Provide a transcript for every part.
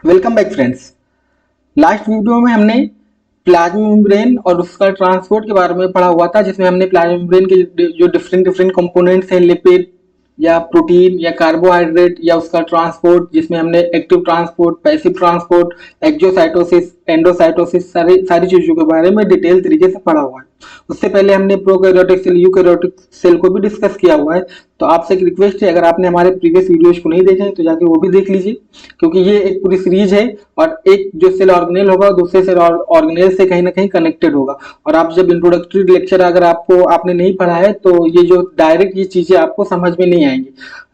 Welcome back friends. Last video में हमने plasma membrane और उसका ट्रांसपोर्ट के बारे में पढ़ा हुआ था, जिसमें हमने प्लाज्मा मेम्ब्रेन के जो डिफरेंट डिफरेंट कंपोनेंट्स हैं, लिपिड या प्रोटीन या कार्बोहाइड्रेट या उसका ट्रांसपोर्ट, जिसमें हमने active transport, passive transport, exocytosis, endocytosis सारी सारी चीजों के बारे में डिटेल तरीके से पढ़ा हुआ है। उससे पहले हमने प्रोकैरियोटिक सेल, यूकैरियोटिक सेल को भी डिस्कस किया हुआ है। तो आपसे एक रिक्वेस्ट है, अगर आपने हमारे प्रीवियस वीडियोज को नहीं देखे हैं तो जाके वो भी देख लीजिए, क्योंकि ये एक पूरी सीरीज है और एक जो सेल ऑर्गेनेल होगा दूसरे सेल ऑर्गेनेल से कहीं ना कहीं कनेक्टेड होगा। और आप जब इंट्रोडक्टरी लेक्चर अगर आपने नहीं पढ़ा है तो ये जो डायरेक्ट ये चीजें आपको समझ में नहीं आएंगी।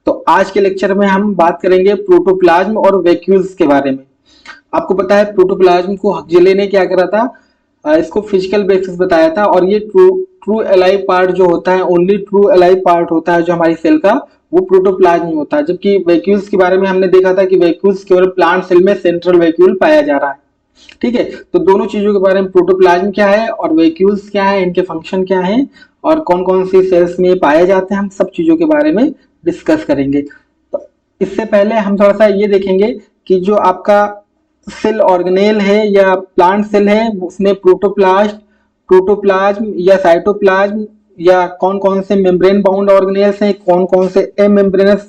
तो आज के लेक्चर में हम बात करेंगे प्रोटोप्लाज्म और वैक्यूल्स के बारे में। आपको पता है प्रोटोप्लाज्म को हक्सले ने क्या करा था, इसको फिजिकल बेसिस बताया था। और ये ट्रू अलाइव पार्ट जो होता है, ओनली ट्रू अलाइव पार्ट होता है जो हमारी सेल का, वो प्रोटोप्लाज्म में होता है। जबकि वैक्यूल्स के बारे में हमने देखा था कि वैक्यूल्स केवल प्लांट सेल में सेंट्रल वैक्यूल पाया जा रहा है। ठीक है, तो दोनों चीजों के बारे में, प्रोटोप्लाज्म क्या है और वैक्यूल्स क्या है, इनके फंक्शन क्या है और कौन कौन सी सेल्स में पाए जाते हैं, हम सब चीजों के बारे में डिस्कस करेंगे। तो इससे पहले हम थोड़ा सा ये देखेंगे कि जो आपका सेल ऑर्गेनेल है या प्लांट सेल है, उसमें प्रोटोप्लाज्म या साइटोप्लाज्म या कौन कौन से मेम्ब्रेन बाउंड ऑर्गेनेल्स हैं, कौन कौन से एमेम्ब्रेनस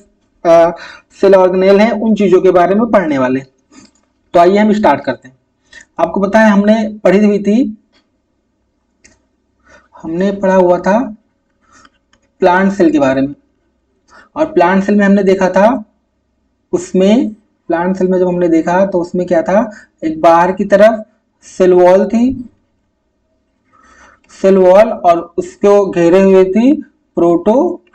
सेल ऑर्गेनेल हैं, उन चीजों के बारे में पढ़ने वाले। तो आइए हम स्टार्ट करते हैं। आपको पता है हमने पढ़ा हुआ था प्लांट सेल के बारे में। और प्लांट सेल में हमने देखा था, उसमें प्लांट सेल में जब हमने देखा तो उसमें क्या था, एक बाहर की तरफ सेल वॉल थी, सेल वॉल, और उसको घेरे हुए थी प्रोटोप्लास्ट।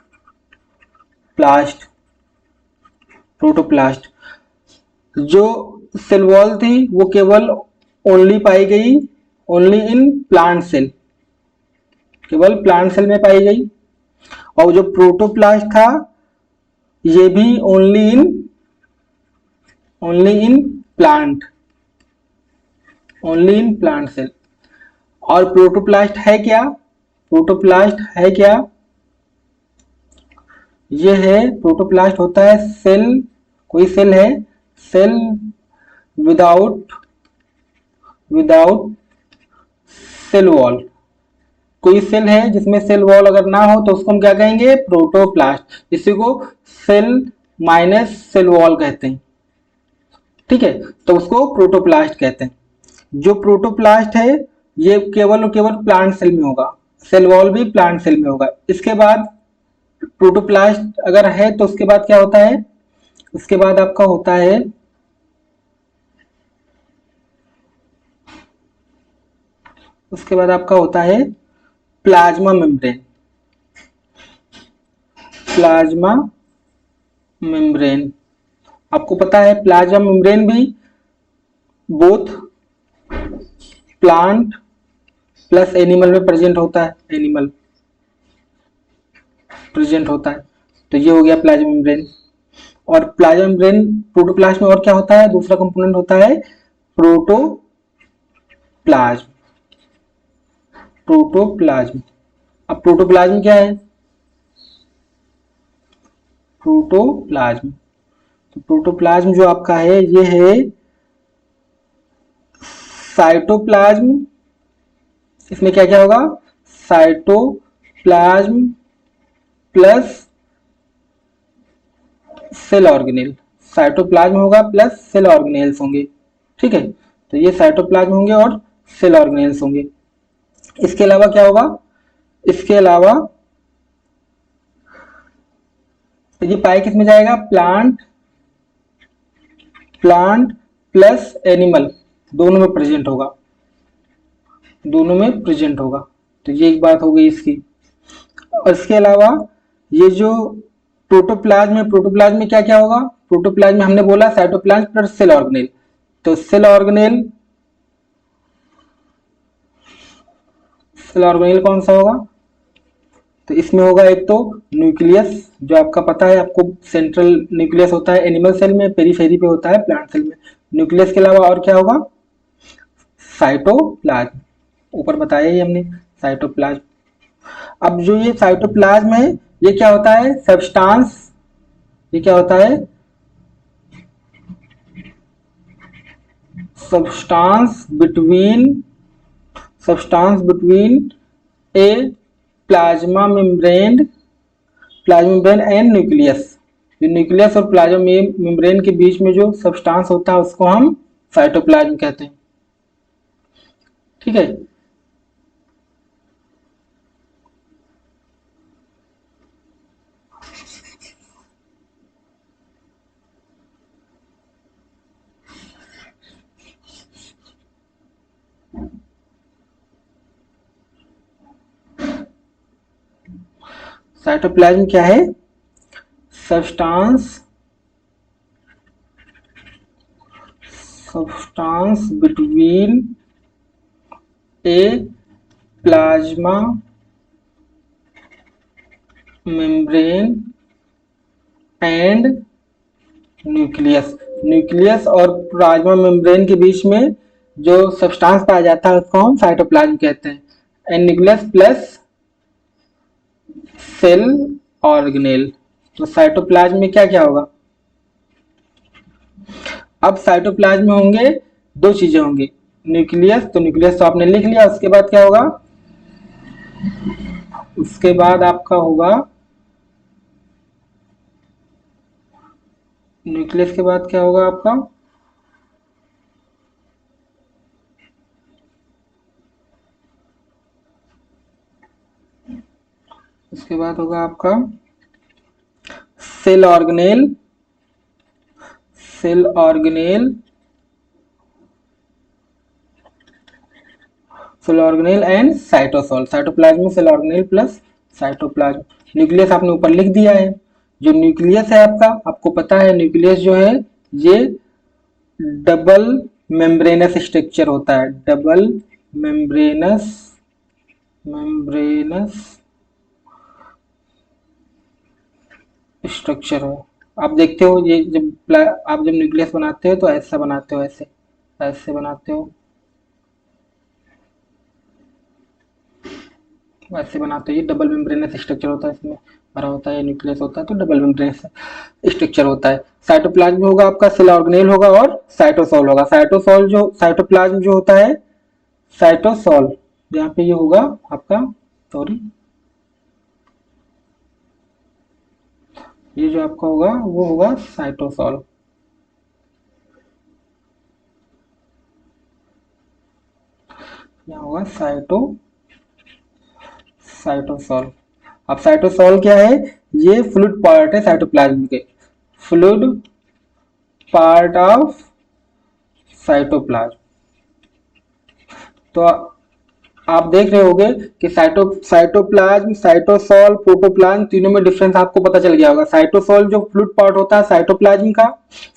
जो सेल वॉल थी वो केवल ओनली पाई गई ओनली इन प्लांट सेल, केवल प्लांट सेल में पाई गई। और जो प्रोटोप्लास्ट था ये भी ओनली इन प्लांट सेल। और प्रोटोप्लास्ट है क्या, ये है, प्रोटोप्लास्ट होता है सेल, कोई सेल है, सेल विदाउट सेल वॉल। कोई सेल है जिसमें सेल वॉल अगर ना हो तो उसको हम क्या कहेंगे, प्रोटोप्लास्ट। इसी को सेल माइनस सेल वॉल कहते हैं। ठीक है, तो उसको प्रोटोप्लास्ट कहते हैं। जो प्रोटोप्लास्ट है ये केवल और केवल प्लांट सेल में होगा, सेल वॉल भी प्लांट सेल में होगा। इसके बाद प्रोटोप्लास्ट अगर है तो उसके बाद क्या होता है, उसके बाद आपका होता है प्लाज्मा मेम्ब्रेन। आपको पता है प्लाज्मा मेम्ब्रेन भी बोथ प्लांट प्लस एनिमल में प्रेजेंट होता है, तो ये हो गया प्लाज्मा मेम्ब्रेन। और प्लाज्मा मेम्ब्रेन प्रोटोप्लाज्म में और क्या होता है, दूसरा कंपोनेंट होता है प्रोटोप्लाज्म। अब प्रोटोप्लाज्म क्या है, प्रोटोप्लाज्म जो आपका है ये है साइटोप्लाज्म। इसमें क्या क्या होगा, cytoplasm plus cell organelle, cytoplasm होगा प्लस सेल ऑर्गेनेल्स होंगे। ठीक है, तो ये साइटोप्लाज्म होंगे और सेल ऑर्गेनेल्स होंगे। इसके अलावा क्या होगा, इसके अलावा ये पाई किस में जाएगा, प्लांट प्लस एनिमल दोनों में प्रेजेंट होगा। तो ये एक बात हो गई इसकी। और इसके अलावा ये जो प्रोटोप्लाज्म में क्या क्या होगा, प्रोटोप्लाज्म में हमने बोला साइटोप्लाज्म प्लस सेल ऑर्गेनेल। तो सेल ऑर्गेनेल कौन सा होगा, तो इसमें होगा एक तो न्यूक्लियस, जो आपका पता है आपको, सेंट्रल न्यूक्लियस होता है एनिमल सेल में, पेरीफेरी पे होता है प्लांट सेल में। न्यूक्लियस के अलावा और क्या होगा, साइटोप्लाज्म, ऊपर बताया ही हमने, साइटोप्लाज्म। अब जो ये साइटोप्लाज्म है ये क्या होता है, सब्सटेंस, ये क्या होता है, substance between a plasma membrane and nucleus. जो न्यूक्लियस और प्लाज्मा मेम्ब्रेन के बीच में जो सब्सटेंस होता है उसको हम साइटोप्लाज्म कहते हैं। ठीक है, साइटोप्लाज्म क्या है? Substance between A plasma membrane and nucleus और प्लाज्मा मेम्ब्रेन के बीच में जो सब्सटेंस पाया जाता है उसको हम साइटोप्लाज्म कहते हैं। And nucleus plus cell organelle. तो साइटोप्लाज्म में क्या क्या होगा? अब साइटोप्लाज्म में होंगे दो चीजें होंगी, न्यूक्लियस, तो न्यूक्लियस तो आपने लिख लिया। उसके बाद क्या होगा? उसके बाद आपका होगा न्यूक्लियस के बाद क्या होगा आपका? उसके बाद होगा आपका cell organelle and cytosol. Cytoplasm में cell organelle plus cytoplasm. Nucleus आपने ऊपर लिख दिया है। जो न्यूक्लियस है आपका, आपको पता है न्यूक्लियस जो है ये डबल मेम्ब्रेनस स्ट्रक्चर होता है। डबल मेम्ब्रेनस स्ट्रक्चर है। आप देखते हो ये आप जब न्यूक्लियस बनाते हो तो ऐसा बनाते हो, ऐसे बनाते हो, वैसे बनाते हो। ये डबल मेम्ब्रेनस स्ट्रक्चर होता है, इसमें भरा होता है, न्यूक्लियस होता है तो डबल मेम्ब्रेनस स्ट्रक्चर होता है। साइटोप्लाज्म होगा आपका सेल ऑर्गेनेल होगा और साइटोसोल होगा। साइटोप्लाज्म जो होता है साइटोसोल, यहाँ पे ये होगा आपका, सॉरी, ये जो आपका होगा वो होगा साइटोसोल। यहाँ होगा साइटोसोल। अब साइटोसोल क्या है? ये फ्लूइड पार्ट है साइटोप्लाज्म के, फ्लूइड पार्ट ऑफ साइटोप्लाज्म। तो आप देख रहे होंगे कि साइटोप्लाज्म, साइटोसोल, प्रोटोप्लाज्म तीनों में डिफरेंस आपको पता चल गया होगा। साइटोसोल जो फ्लूइड पार्ट होता है साइटोप्लाज्म का,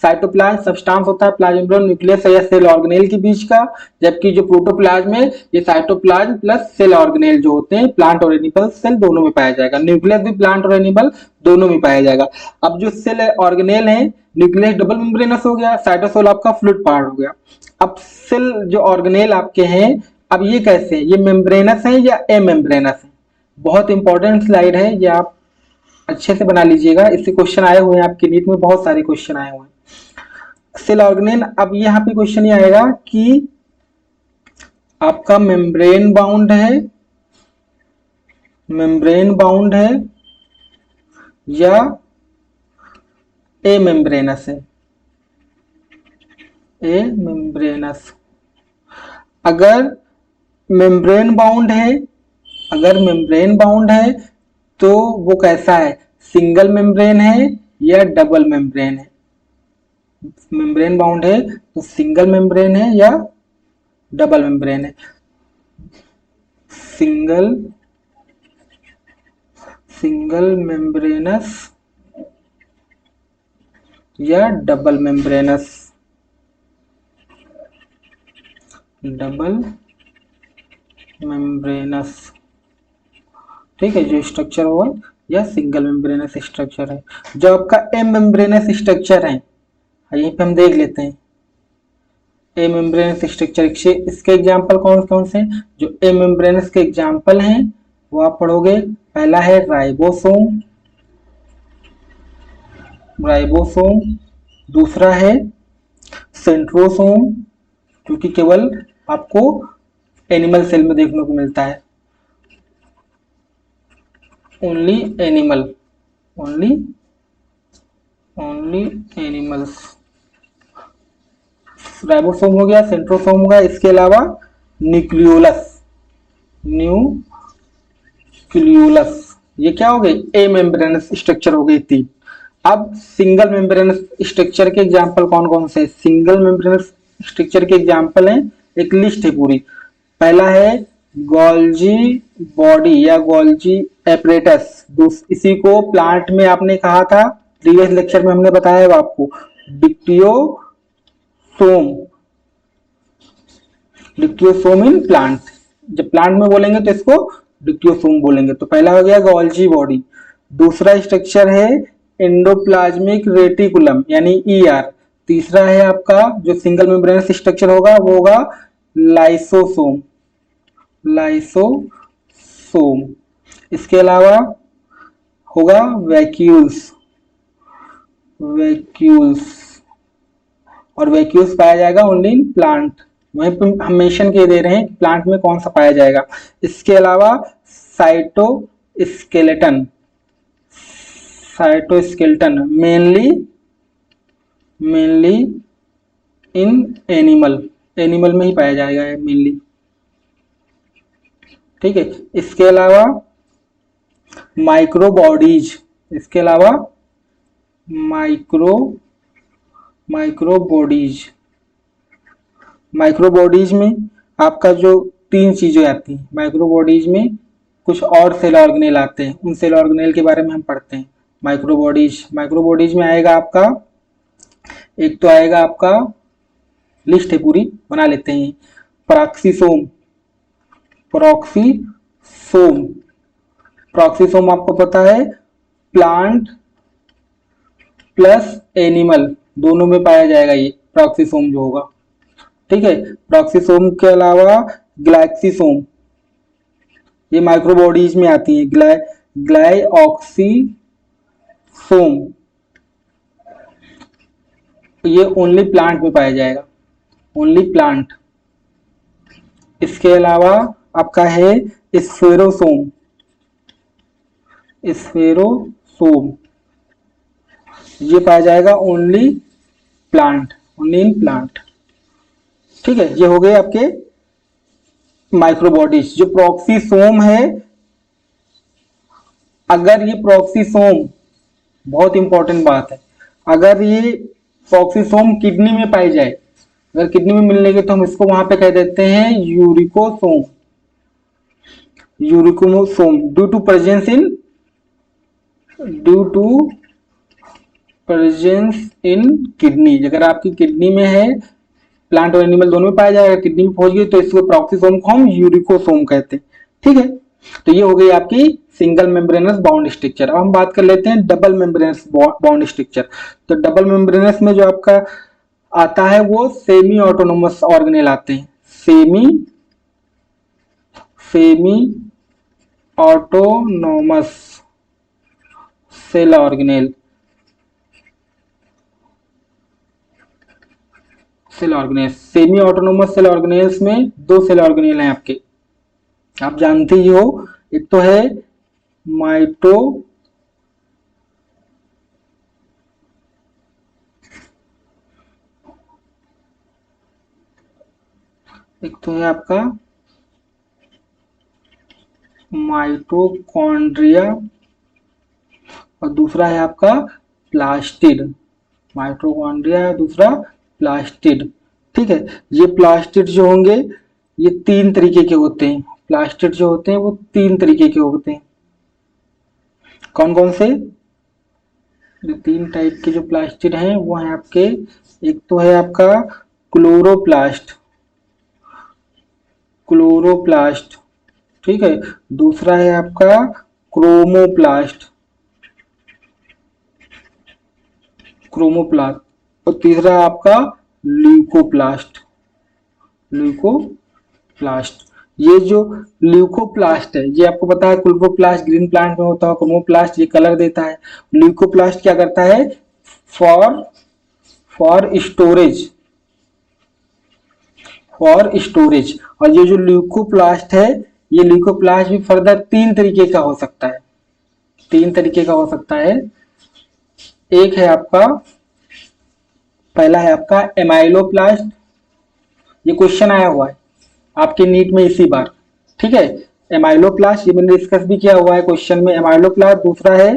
साइटोप्लाज्म सब्सटेंस होता है प्लाज्मोडेम न्यूक्लियस या सेल ऑर्गेनेल के बीच का, जबकि जो प्रोटोप्लाज्म है ये साइटोप्लाज्म प्लस सेल ऑर्गेनेल जो होते हैं प्लांट और एनिमल सेल दोनों में पाया जाएगा। न्यूक्लियस भी प्लांट और एनिमल दोनों में पाया जाएगा। अब जो सेल ऑर्गेनेल है, न्यूक्लियस डबल मेम्ब्रेनस हो गया, साइटोसोल आपका फ्लूइड पार्ट हो गया। अब सेल जो ऑर्गेनेल आपके हैं, अब ये कैसे हैं? ये मेम्ब्रेनस है या ए मेम्ब्रेनस है? बहुत इंपॉर्टेंट स्लाइड है, ये आप अच्छे से बना लीजिएगा। इससे क्वेश्चन आए हुए हैं आपके नीट में, बहुत सारे क्वेश्चन आए हुए हैं। सेल ऑर्गेनेल, अब यहाँ पे क्वेश्चन ये आएगा कि आपका मेम्ब्रेन बाउंड है या ए मेम्ब्रेनस है? ए मेम्ब्रेनस। अगर मेम्ब्रेन बाउंड है तो वो कैसा है? सिंगल मेम्ब्रेन है या डबल मेम्ब्रेन है? मेम्ब्रेन बाउंड है तो सिंगल मेम्ब्रेन है या डबल मेम्ब्रेन है? सिंगल मेम्ब्रेनस या डबल मेम्ब्रेनस? डबल मेम्ब्रेनस, ठीक है, जो स्ट्रक्चर हो या सिंगल मेम्ब्रेनस स्ट्रक्चर है। जो आपका एम मेम्ब्रेनस स्ट्रक्चर है, यहीं पे हम देख लेते हैं ए मेम्ब्रेनस स्ट्रक्चर। इसके एग्जांपल कौन कौन से? जो ए मेम्ब्रेनस के एग्जांपल हैं वो आप पढ़ोगे। पहला है राइबोसोम, दूसरा है सेंट्रोसोम, क्योंकि केवल आपको एनिमल सेल में देखने को मिलता है, only animal, only animals. Ribosome हो गया, सेंट्रोसोम हो गया, इसके अलावा न्यूक्लियोलस, न्यूक्लियोलस, ये क्या हो गए, ए मेम्ब्रेनस स्ट्रक्चर हो गई तीन। अब सिंगल मेम्ब्रेनस स्ट्रक्चर के एग्जांपल कौन कौन से, सिंगल मेम्ब्रेनस स्ट्रक्चर के एग्जांपल हैं, एक लिस्ट है पूरी। पहला है गोल्जी बॉडी या गोल्जी एपरेटस, इसी को प्लांट में आपने कहा था, प्रीवियस लेक्चर में हमने बताया है आपको, डिप्टियोसोम, डिप्टियोसोम इन प्लांट। जब प्लांट में बोलेंगे तो इसको डिप्टियोसोम बोलेंगे। तो पहला हो गया गोल्जी बॉडी। दूसरा स्ट्रक्चर है एंडोप्लाज्मिक रेटिकुलम यानी ईआर। तीसरा है आपका जो सिंगल मेम्ब्रेनस स्ट्रक्चर होगा वो होगा लाइसोसोम, लाइसोसोम। इसके अलावा होगा वैक्यूल्स, वैक्यूल्स, और वैक्यूल्स पाया जाएगा ओनली इन प्लांट। वहीं पे हम मेंशन के दे रहे हैं प्लांट में कौन सा पाया जाएगा। इसके अलावा cytoskeleton, cytoskeleton mainly in animal, animal में ही पाया जाएगा मेनली, ठीक है। इसके अलावा माइक्रोबॉडीज, इसके अलावा माइक्रोबॉडीज, माइक्रोबॉडीज में आपका जो तीन चीजें आती हैं, माइक्रोबॉडीज में कुछ और सेल ऑर्गेनेल आते हैं, उन सेल ऑर्गेनेल के बारे में हम पढ़ते हैं। माइक्रोबॉडीज, माइक्रोबॉडीज में आएगा आपका, एक तो आएगा आपका, लिस्ट है पूरी, बना लेते हैं। प्रॉक्सीसोम, प्रॉक्सीसोम, प्रॉक्सीसोम आपको पता है प्लांट प्लस एनिमल दोनों में पाया जाएगा ये प्रॉक्सीसोम जो होगा, ठीक है। प्रॉक्सीसोम के अलावा ग्लाइक्सीसोम, ये माइक्रोबॉडीज में आती है, ग्लाइऑक्सीसोम, ये ओनली प्लांट में पाया जाएगा, ओनली प्लांट। इसके अलावा आपका है स्फेरोसोम, स्फेरोसोम, ये पाया जाएगा only plant, only in plant, ठीक है। ये हो गए आपके माइक्रोबॉडीज। जो प्रॉक्सीसोम है, अगर ये प्रॉक्सीसोम, बहुत इंपॉर्टेंट बात है, अगर ये प्रॉक्सीसोम किडनी में पाई जाए, अगर किडनी में मिलने के तो हम इसको वहां पे कह देते हैं uricosome, uricosome, due to presence in kidney. अगर आपकी किडनी में है, प्लांट और एनिमल दोनों में पाया जाएगा, किडनी में पहुंच गई तो इसको प्रॉक्सीसोम को हम यूरिकोसोम कहते हैं, ठीक है। तो ये हो गई आपकी सिंगल मेम्ब्रेनस बाउंड स्ट्रक्चर। अब हम बात कर लेते हैं डबल मेम्ब्रेनस बाउंड स्ट्रक्चर। तो डबल मेम्ब्रेनस में जो आपका आता है वो सेमी ऑटोनोमस ऑर्गेनेल आते हैं, semi autonomous cell organelle, cell organelle. Semi autonomous cell organelles में दो सेल ऑर्गेनेल हैं आपके, आप जानते ही हो, एक तो है माइटो, एक तो है आपका माइटोकॉन्ड्रिया और दूसरा है आपका प्लास्टिड, माइटोकॉन्ड्रिया दूसरा प्लास्टिड, ठीक है। ये प्लास्टिड जो होंगे ये तीन तरीके के होते हैं, प्लास्टिड जो होते हैं वो तीन तरीके के होते हैं। कौन कौन से, जो तीन टाइप के जो प्लास्टिड हैं वो हैं आपके, एक तो है आपका क्लोरोप्लास्ट, क्लोरोप्लास्ट, ठीक है। दूसरा है आपका क्रोमोप्लास्ट, क्रोमोप्लास्ट, और तीसरा है आपका ल्यूकोप्लास्ट, ल्यूकोप्लास्ट। ये जो ल्यूकोप्लास्ट है, ये आपको पता है क्लोरोप्लास्ट ग्रीन प्लांट में होता है, क्रोमोप्लास्ट ये कलर देता है, ल्यूकोप्लास्ट क्या करता है, फॉर स्टोरेज, और स्टोरेज। और ये जो ल्यूकोप्लास्ट है, ये ल्यूकोप्लास्ट भी फर्दर 3 तरीके का हो सकता है, 3 तरीके का हो सकता है। एक है आपका, पहला है आपका एमाइलोप्लास्ट, ये क्वेश्चन आया हुआ है आपके नीट में इसी बार, ठीक है। एमाइलोप्लास्ट ये मैंने डिस्कस भी किया हुआ है क्वेश्चन में, एमाइलोप्लास्ट। दूसरा है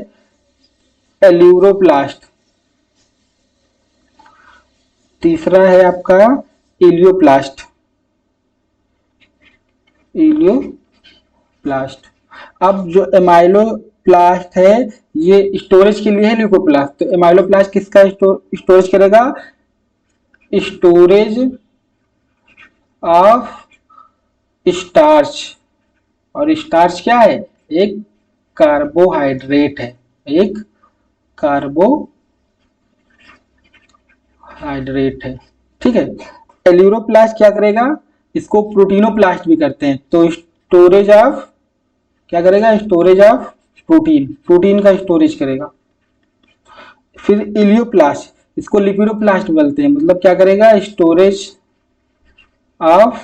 एल्यूरोप्लास्ट, तीसरा है आपका इलियोप्लास्ट, इलियोप्लास्ट। अब जो एमाइलोप्लास्ट है ये स्टोरेज के लिए है ल्यूकोप्लास्ट, तो एमाइलोप्लास्ट किसका स्टोरेज करेगा? Storage of starch. और स्टार्च क्या है? एक कार्बोहाइड्रेट है, एक कार्बोहाइड्रेट है, ठीक है। एल्यूरोप्लास्ट क्या करेगा? इसको प्रोटीनोप्लास्ट भी करते हैं, तो स्टोरेज ऑफ क्या करेगा? स्टोरेज ऑफ प्रोटीन, प्रोटीन का स्टोरेज करेगा। फिर इलियोप्लास्ट, इसको लिपिडोप्लास्ट बोलते हैं, मतलब क्या करेगा? स्टोरेज ऑफ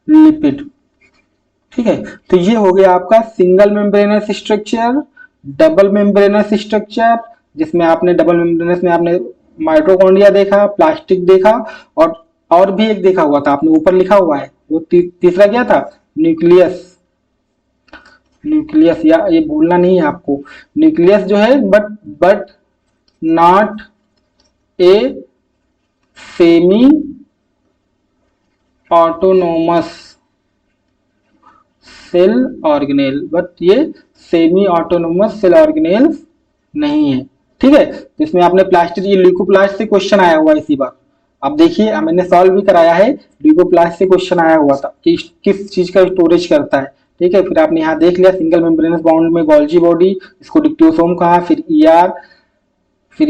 लिपिड, ठीक है। तो ये हो गया आपका single membranous structure, double membranous structure, जिसमें आपने डबल मेम्ब्रेनस में आपने माइटोकॉन्ड्रिया देखा, प्लास्टिक देखा, और भी एक देखा हुआ था आपने, ऊपर लिखा हुआ है वो तीसरा क्या था? न्यूक्लियस। न्यूक्लियस, या ये भूलना नहीं है आपको, न्यूक्लियस जो है but not a semi autonomous cell organelle, but ये सेमी ऑटोनोमस सेल ऑर्गेनेल नहीं है, ठीक है। तो इसमें आपने प्लास्टिक, ये ल्यूकोप्लास्ट से क्वेश्चन आया हुआ इसी बार, आप देखिए मैंने सॉल्व भी कराया है, ल्यूकोप्लास्ट से क्वेश्चन आया हुआ था कि किस चीज का स्टोरेज करता है, ठीक है। फिर आपने यहाँ देख लिया सिंगल मेम्ब्रेनस बाउंड में गोल्जी बॉडी, इसको डिक्टियोसोम कहा, फिर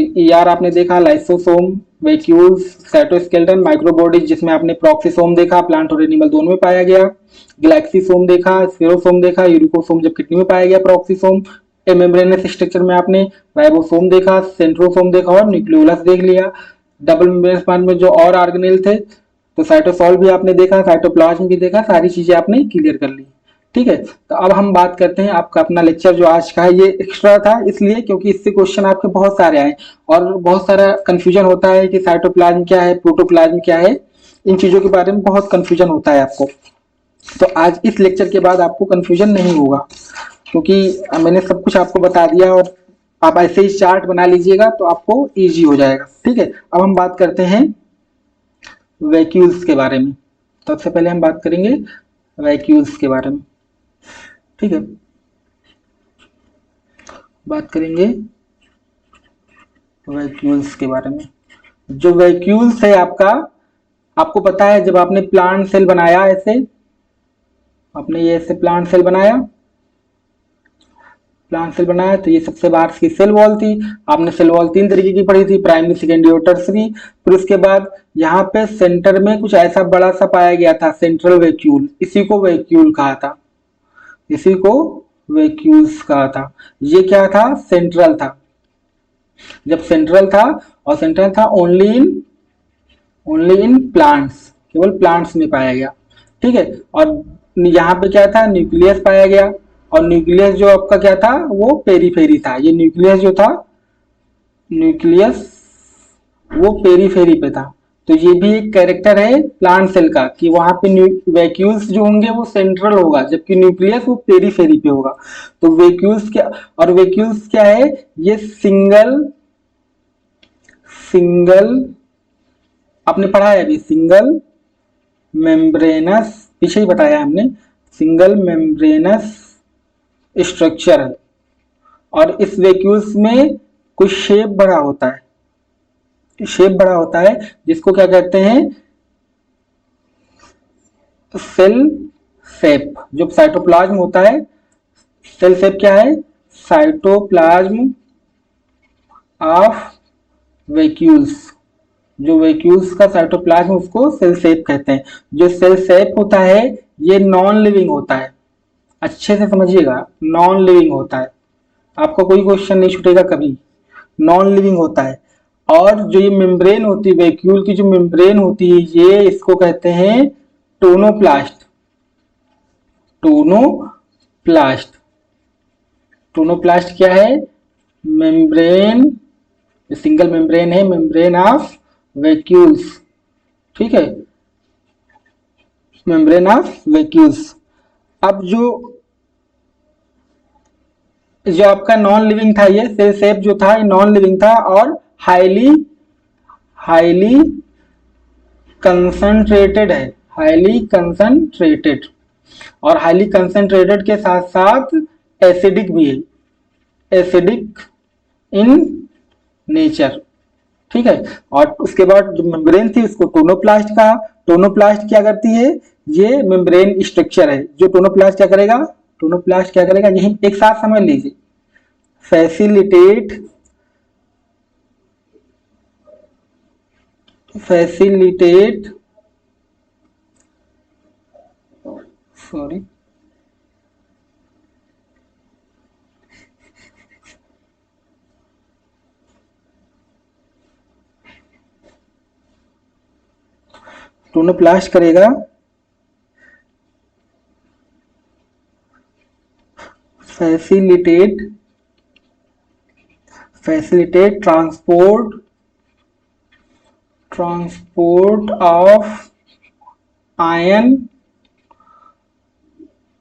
ईआर आपने देखा, लाइसोसोम, वैक्यूल्स, साइटोस्केलेटन, माइक्रोबॉडीज जिसमें आपने प्रॉक्सिसोम देखा, प्लांट और एनिमल दोनों में पाया गया, गैलेक्सीसोम देखा, स्फेरोसोम देखा, यूरिकोसोम जब किडनी में पाया गया, प्रॉक्सिसोम, मेम्ब्रेनस स्ट्रक्चर में आपने राइबोसोम देखा, सेंट्रोसोम देखा और न्यूक्लियोलस देख लिया। डबल मेम्ब्रेनस पार्ट में जो और ऑर्गेनेल थे, तो साइटोसॉल भी आपने देखा, साइटोप्लाज्म भी देखा, सारी चीजें आपने क्लियर कर ली, ठीक है। तो अब हम बात करते हैं, आपका अपना लेक्चर जो आज का है ये एक्स्ट्रा था इसलिए क्योंकि इससे क्वेश्चन आपके बहुत सारे आए और बहुत सारा कंफ्यूजन होता है कि साइटोप्लाज्म क्या है, प्रोटोप्लाज्म क्या है, इन चीजों के बारे में बहुत कंफ्यूजन होता है आपको। तो आज इस लेक्चर के बाद आपको कंफ्यूजन नहीं होगा क्योंकि मैंने सब कुछ आपको बता दिया और आप ऐसे ही चार्ट बना लीजिएगा तो आपको इजी हो जाएगा, ठीक है। अब हम बात करते हैं वैक्यूल्स के बारे में। तो सबसे पहले हम बात करेंगे वैक्यूल्स के बारे में, ठीक है। बात करेंगे वैक्यूल्स के बारे में। जो वैक्यूल्स है आपका, आपको पता है जब आपने प्लांट सेल बनाया, ऐसे आपने ये ऐसे प्लांट सेल बनाया तो ये सबसे बाहर की सेल वॉल थी। आपने सेल वॉल 3 तरीके की पढ़ी थी, प्राइमरी, सेकेंडरी और टर्सरी। फिर उसके बाद यहाँ पे सेंटर में कुछ ऐसा बड़ा सा पाया गया था, सेंट्रल वैक्यूल, इसी को वैक्यूल कहा था, इसी को वैक्यूल्स कहा था। ये क्या था? सेंट्रल था। जब सेंट्रल था, और सेंट्रल था ओनली इन प्लांट्स, केवल प्लांट्स में पाया गया, ठीक है। और यहाँ पे क्या था? न्यूक्लियस पाया गया, और न्यूक्लियस जो आपका क्या था? वो पेरीफेरी था। ये न्यूक्लियस जो था, न्यूक्लियस वो पेरीफेरी पे था। तो ये भी एक कैरेक्टर है प्लांट सेल का कि वहां पे वैक्यूल्स जो होंगे वो सेंट्रल होगा, जबकि न्यूक्लियस वो पेरीफेरी पे होगा। तो वैक्यूल्स क्या, और वैक्यूल्स क्या है? ये सिंगल आपने पढ़ा है अभी, सिंगल मेम्ब्रेनस, पीछे ही बताया हमने, सिंगल मेम्ब्रेनस स्ट्रक्चर है। और इस वैक्यूल्स में कुछ शेप बड़ा होता है, जिसको क्या कहते हैं? Cell shape. जो साइटोप्लाज्म होता है, सेल शेप क्या है? Cytoplasm of vacuoles. जो वैक्यूल्स का साइटोप्लाज्म, उसको सेल शेप कहते हैं। जो सेल शेप होता है ये नॉन लिविंग होता है, अच्छे से समझिएगा, नॉन लिविंग होता है, आपका कोई क्वेश्चन नहीं छूटेगा कभी, नॉन लिविंग होता है। और जो ये मेम्ब्रेन होती है, वैक्यूल की जो मेम्ब्रेन होती है, ये इसको कहते हैं टोनोप्लास्ट। टोनोप्लास्ट, टोनोप्लास्ट क्या है? मेम्ब्रेन, सिंगल मेम्ब्रेन है, मेम्ब्रेन ऑफ वैक्यूल्स, ठीक है, मेम्ब्रेन ऑफ वैक्यूल्स। अब जो जो आपका नॉन लिविंग था, ये सेल शेप जो था ये नॉन लिविंग था और हाईली हाईली कंसंट्रेटेड है, हाईली कंसंट्रेटेड, और हाईली कंसंट्रेटेड के साथ साथ एसिडिक भी है, एसिडिक इन नेचर, ठीक है। और उसके बाद जो मेम्ब्रेन थी उसको टोनोप्लास्ट कहा। टोनोप्लास्ट क्या करती है? ये मेम्ब्रेन स्ट्रक्चर है जो टोनोप्लास्ट क्या करेगा, टोनोप्लास्ट क्या करेगा, यही एक साथ समझ लीजिए, फैसिलिटेट फैसिलिटेट सॉरी टोनोप्लास्ट करेगा facilitate facilitate transport of ion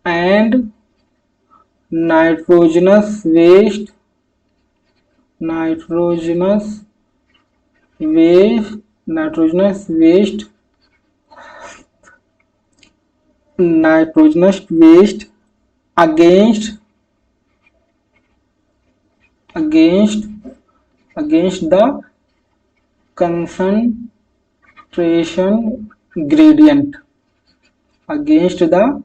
and nitrogenous waste nitrogenous nitrogenous waste nitrogenous waste against against the concentration gradient, against the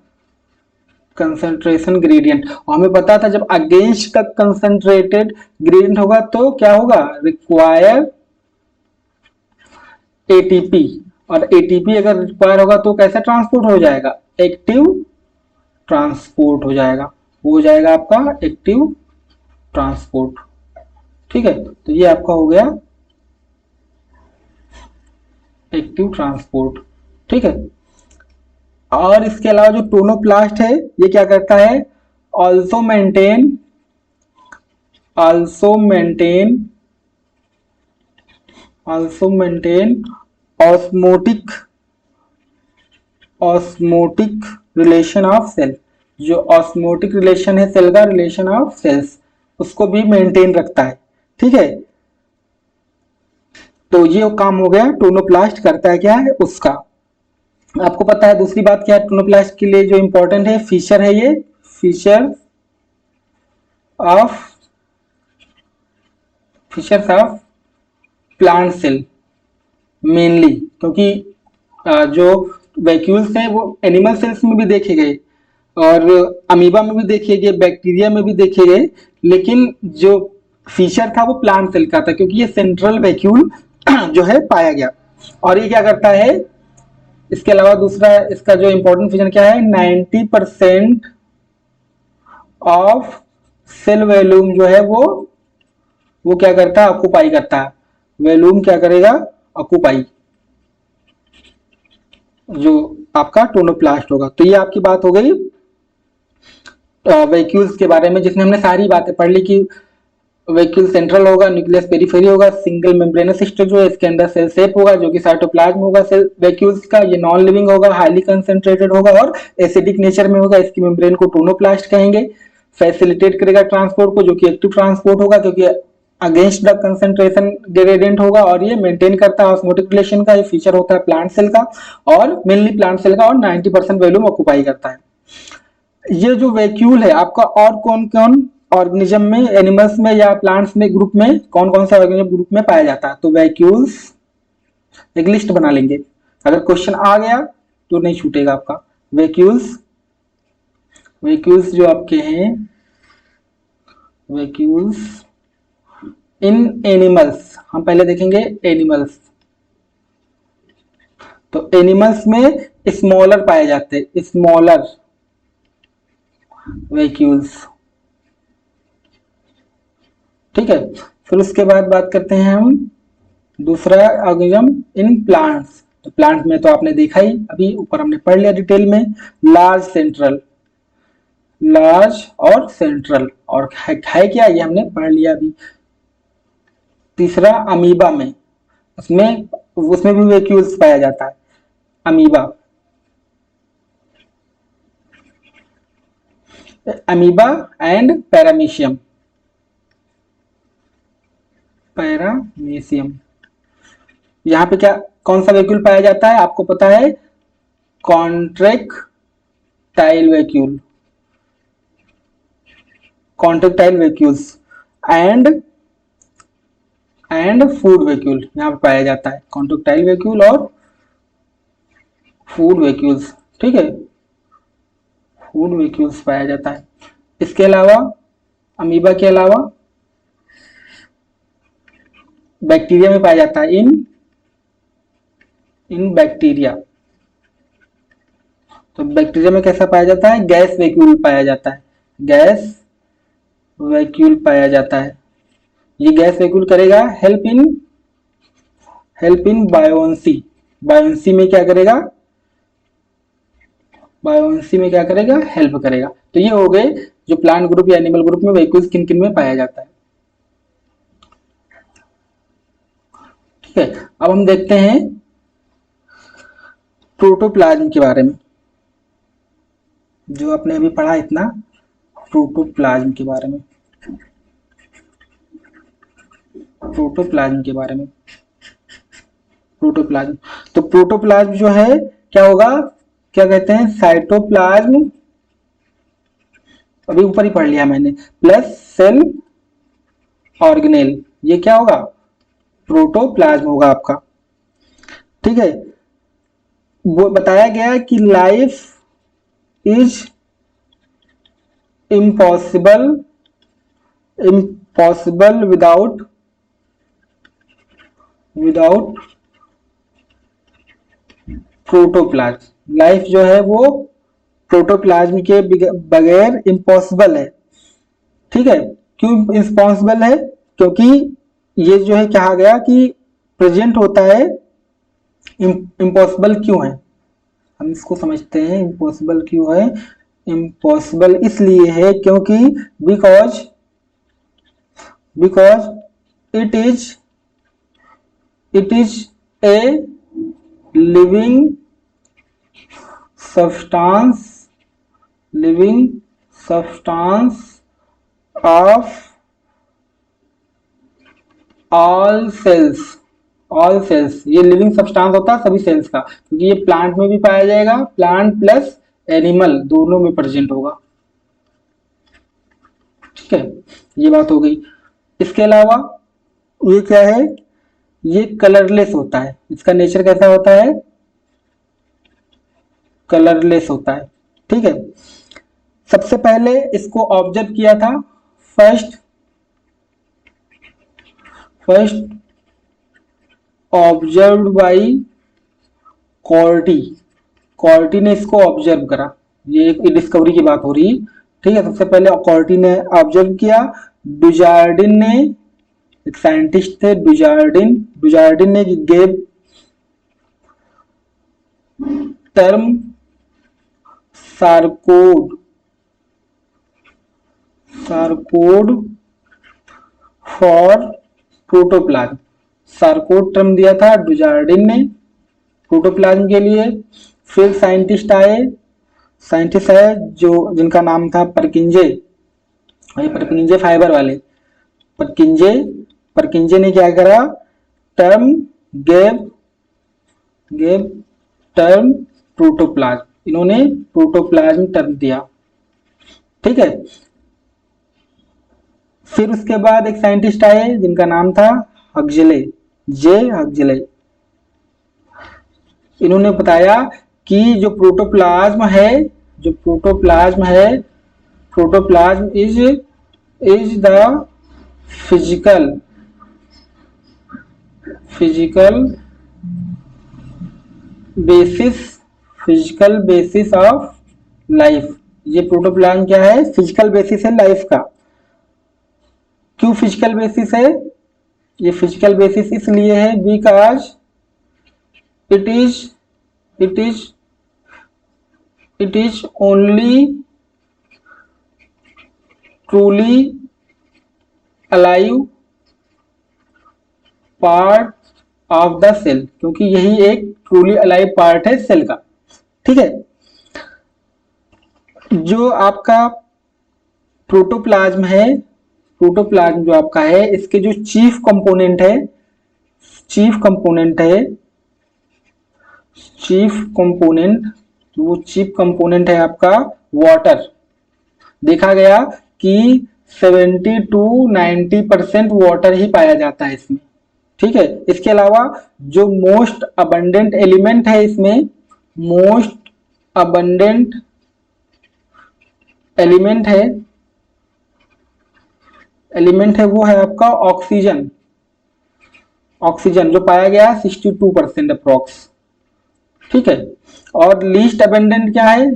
concentration gradient। और हमें पता था जब अगेंस्ट का कंसंट्रेटेड ग्रेडियंट होगा तो क्या होगा, रिक्वायर एटीपी, और एटीपी अगर रिक्वायर होगा तो कैसे ट्रांसपोर्ट हो जाएगा, एक्टिव ट्रांसपोर्ट हो जाएगा आपका एक्टिव ट्रांसपोर्ट, ठीक है। तो ये आपका हो गया एक्टिव ट्रांसपोर्ट, ठीक है। और इसके अलावा जो टोनोप्लास्ट है ये क्या करता है, also maintain osmotic relation of cell, जो ऑस्मोटिक रिलेशन है सेल का, रिलेशन ऑफ सेल्स, उसको भी मेंटेन रखता है, ठीक है। तो ये काम हो गया टोनोप्लास्ट करता है क्या है उसका। आपको पता है दूसरी बात क्या है टोनोप्लास्ट के लिए जो इंपॉर्टेंट है, फीचर है ये, features of plant cell mainly, क्योंकि जो वैक्यूल्स हैं वो एनिमल सेल्स में भी देखे गए और अमीबा में भी देखे गए, बैक्टीरिया में भी देखे गए, लेकिन जो फीचर था वो प्लांट सेल का था क्योंकि ये सेंट्रल वैक्यूल जो है पाया गया। और ये क्या करता है, इसके अलावा दूसरा इसका जो इंपॉर्टेंट फीचर क्या है, 90% ऑफ सेल वॉल्यूम जो है वो क्या करता है, ऑक्यूपाई करता है, वॉल्यूम क्या करेगा, ऑक्यूपाई, जो आपका टोनोप्लास्ट होगा। तो ये आपकी बात हो गई वैक्यूल्स के बारे में, जिसमें हमने सारी बातें पढ़ ली कि वैक्यूल सेंट्रल होगा, न्यूक्लियस पेरिफेरी होगा, सिंगल मेम्ब्रेनस स्ट्रक्चर जो है इसके अंदर सेल शेप होगा जो कि साइटोप्लाज्म होगा सेल वैक्यूल्स का, ये नॉन लिविंग होगा, हाईली कंसंट्रेटेड होगा और एसिडिक नेचर में होगा, इसकी मेम्ब्रेन को टोनोप्लास्ट कहेंगे। फैसिलिटेट करेगा ट्रांसपोर्ट को जो कि एक्टिव ट्रांसपोर्ट होगा क्योंकि अगेंस्ट द कंसंट्रेशन ग्रेडियंट होगा, और ये मेंटेन करता है ऑस्मोटिक रिलेशन का, ये फीचर होता है प्लांट सेल का और मेनली प्लांट सेल का, और 90% वॉल्यूम ऑक्यूपाई करता है। ये जो वैक्यूल है आपका और कौन कौन ऑर्गेनिज्म में, एनिमल्स में या प्लांट्स में ग्रुप में कौन कौन सा ऑर्गेनिज्म ग्रुप में पाया जाता है, तो वैक्यूल्स एक लिस्ट बना लेंगे, अगर क्वेश्चन आ गया तो नहीं छूटेगा आपका। वैक्यूल्स जो आपके हैं, वैक्यूल्स इन एनिमल्स, हम पहले देखेंगे एनिमल्स, तो एनिमल्स में स्मॉलर पाए जाते हैं, स्मॉलर वैक्यूल्स, ठीक है। फिर उसके बाद बात करते हैं हम दूसरा ऑर्गेनिज्म इन प्लांट्स, तो प्लांट में तो आपने देखा ही, अभी ऊपर हमने पढ़ लिया डिटेल में, लार्ज सेंट्रल, लार्ज और सेंट्रल, और है क्या ये हमने पढ़ लिया अभी। तीसरा अमीबा में, उसमें उसमें भी वैक्यूल्स पाया जाता है, amoeba, amoeba and paramecium, paramecium, यहाँ पे क्या कौन सा वैक्यूल पाया जाता है आपको पता है, contractile vacuole, contractile vacuoles and food vacuole यहाँ पे पाया जाता है, कॉन्ट्रेक्टाइल वैक्यूल और फूड वैक्यूल्स, ठीक है, फूड वैक्यूल्स पाया जाता है। इसके अलावा अमीबा के अलावा बैक्टीरिया में पाया जाता है, इन बैक्टीरिया, तो बैक्टीरिया में कैसा पाया जाता है, गैस वैक्यूल पाया जाता है, गैस वैक्यूल पाया जाता है। ये गैस वैक्यूल करेगा हेल्प इन बायोन्सी, बायोन्सी में क्या करेगा, बायोन्सी में क्या करेगा, हेल्प करेगा। तो ये हो गए जो प्लांट ग्रुप या एनिमल ग्रुप में वैक्यूल्स किन किन में पाया जाता है, ठीक है। अब हम देखते हैं प्रोटोप्लाज्म के बारे में, जो आपने अभी पढ़ा इतना प्रोटोप्लाज्म के बारे में, प्रोटोप्लाज्म के बारे में, प्रोटोप्लाज्म, तो प्रोटोप्लाज्म जो है क्या होगा, क्या कहते हैं, साइटोप्लाज्म, अभी ऊपर ही पढ़ लिया मैंने, प्लस सेल ऑर्गेनेल, ये क्या होगा, प्रोटोप्लाज्म होगा आपका, ठीक है। वो बताया गया कि life is impossible without protoplasm, life जो है वो प्रोटोप्लाज्म के बगैर इम्पॉसिबल है, ठीक है। क्यों इम्पॉसिबल है, क्योंकि ये जो है कहा गया कि प्रेजेंट होता है, इम्पॉसिबल क्यों है, हम इसको समझते हैं, इम्पॉसिबल क्यों है, इम्पॉसिबल इसलिए है क्योंकि because it is a living substance of all cells, ये लिविंग सब्सटेंस होता है सभी सेल्स का, क्योंकि ये प्लांट में भी पाया जाएगा, प्लांट प्लस एनिमल दोनों में प्रेजेंट होगा, ठीक है, ये बात हो गई। इसके अलावा ये क्या है, ये कलरलेस होता है, इसका नेचर कैसा होता है, कलरलेस होता है, ठीक है। सबसे पहले इसको ऑब्जर्व किया था फर्स्ट ऑब्जर्व्ड बाय कॉर्टी ने इसको ऑब्जर्व करा, ये एक डिस्कवरी की बात हो रही है, ठीक है। सबसे पहले कॉर्टी ने ऑब्जर्व किया, डुजार्डिन ने, एक साइंटिस्ट थे डुजार्डिन ने gave term sarcode for protoplasm, sarcode term दिया था डुजार्डिन ने प्रोटोप्लाज्म के लिए। फिर साइंटिस्ट आए जो जिनका नाम था परकिंजे फाइबर वाले, परकिंजे ने क्या करा, टर्म गेव टर्म प्रोटोप्लाज्म, इन्होंने प्रोटोप्लाज्म टर्म दिया, ठीक है। फिर उसके बाद एक साइंटिस्ट आए जिनका नाम था हक्सले, हक्सले, इन्होंने बताया कि जो प्रोटोप्लाज्म है protoplasm is the physical basis of life, ये प्रोटोप्लाज्म क्या है, फिजिकल बेसिस है लाइफ का। क्यों फिजिकल बेसिस है, ये फिजिकल बेसिस इसलिए है because it is it is it is only truly alive part of the cell, क्योंकि यही एक ट्रूली अलाइव पार्ट है सेल का। ठीक है, जो आपका प्रोटोप्लाज्म है, प्रोटोप्लाज्म जो आपका है, इसके जो चीफ कंपोनेंट है, चीफ कंपोनेंट वो चीफ कंपोनेंट है आपका वाटर। देखा गया कि 70 to 90% वाटर ही पाया जाता है इसमें। ठीक है, इसके अलावा जो मोस्ट अबंडेंट एलिमेंट है इसमें, मोस्ट अबंडेंट एलिमेंट है वो है आपका ऑक्सीजन। ऑक्सीजन जो पाया गया 62% अप्रोक्स। ठीक है, और लीस्ट अबंडेंट क्या है,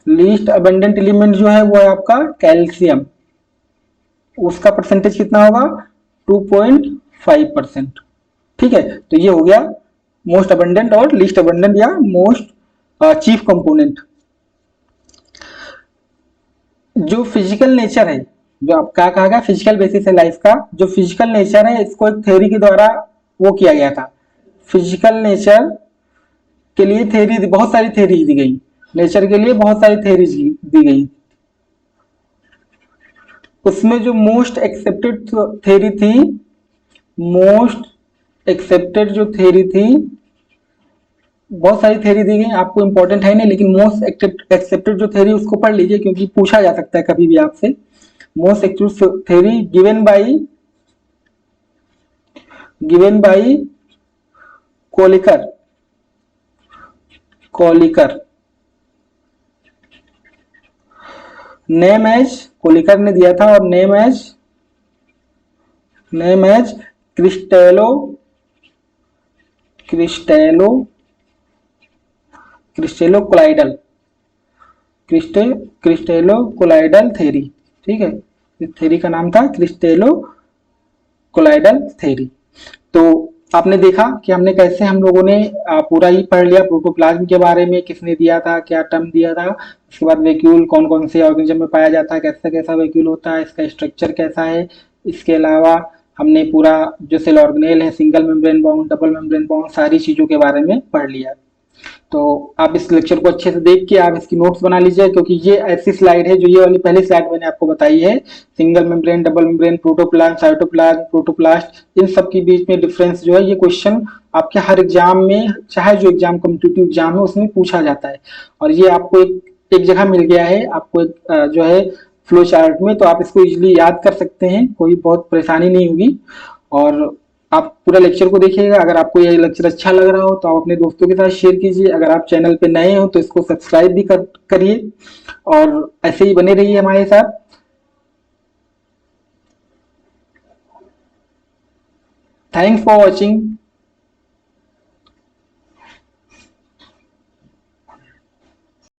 लीस्ट अबंडेंट एलिमेंट जो है वो है आपका कैल्शियम। उसका परसेंटेज कितना होगा, 2.5%। ठीक है, तो ये हो गया मोस्ट अबंडेंट और लीस्ट अबंडेंट या मोस्ट चीफ कंपोनेंट। जो फिजिकल नेचर है, जो आप क्या कहा गया, फिजिकल बेसिस है लाइफ का, जो फिजिकल नेचर है इसको एक थ्योरी के द्वारा वो किया गया था। फिजिकल नेचर के लिए थ्योरी, बहुत सारी थ्योरी दी गई, नेचर के लिए बहुत सारी थ्योरी दी गई। उसमें जो मोस्ट एक्सेप्टेड थ्योरी थी, मोस्ट एक्सेप्टेड जो थ्योरी थी, बहुत सारी थ्योरी दी गई, आपको इंपॉर्टेंट है नहीं, लेकिन मोस्ट एक्सेप्टेड जो थ्योरी उसको पढ़ लीजिए, क्योंकि पूछा जा सकता है कभी भी आपसे। Most accepted theory given by Kolliker name as, Kolliker ने दिया था, और name as crystallo colloidal theory. ठीक है, इस थ्योरी का नाम था क्रिस्टेलो कोलाइडल थ्योरी। तो आपने देखा कि हमने कैसे, हम लोगों ने पूरा ही पढ़ लिया प्रोटोप्लाज्म के बारे में, किसने दिया था, क्या टर्म दिया था, उसके बाद वैक्यूल कौन कौन से ऑर्गेनिज्म में पाया जाता है, कैसा कैसा वैक्यूल होता है, इसका स्ट्रक्चर कैसा है। इसके अलावा हमने पूरा जो सेल ऑर्गेनेल है, single membrane bound, double membrane bound, सारी चीजों के बारे में पढ़ लिया। तो आप इस लेक्चर को अच्छे से देख के आप इसकी नोट्स बना लीजिए, क्योंकि ये ऐसी स्लाइड है, जो ये वाली पहली स्लाइड मैंने आपको बताई है, single membrane, double membrane, protoplasm, cytoplasm, protoplast, इन सब के बीच में डिफरेंस जो है, ये क्वेश्चन आपके हर एग्जाम में, चाहे जो एग्जाम कॉम्पिटिटिव एग्जाम है उसमें पूछा जाता है। और ये आपको एक जगह मिल गया है, आपको एक जो है फ्लो चार्ट में, तो आप इसको इजिली याद कर सकते हैं, कोई बहुत परेशानी नहीं होगी। और आप पूरा लेक्चर को देखिएगा। अगर आपको ये लेक्चर अच्छा लग रहा हो तो आप अपने दोस्तों के साथ शेयर कीजिए। अगर आप चैनल पे नए हो तो इसको सब्सक्राइब भी करिए, और ऐसे ही बने रहिए हमारे साथ। Thanks for watching.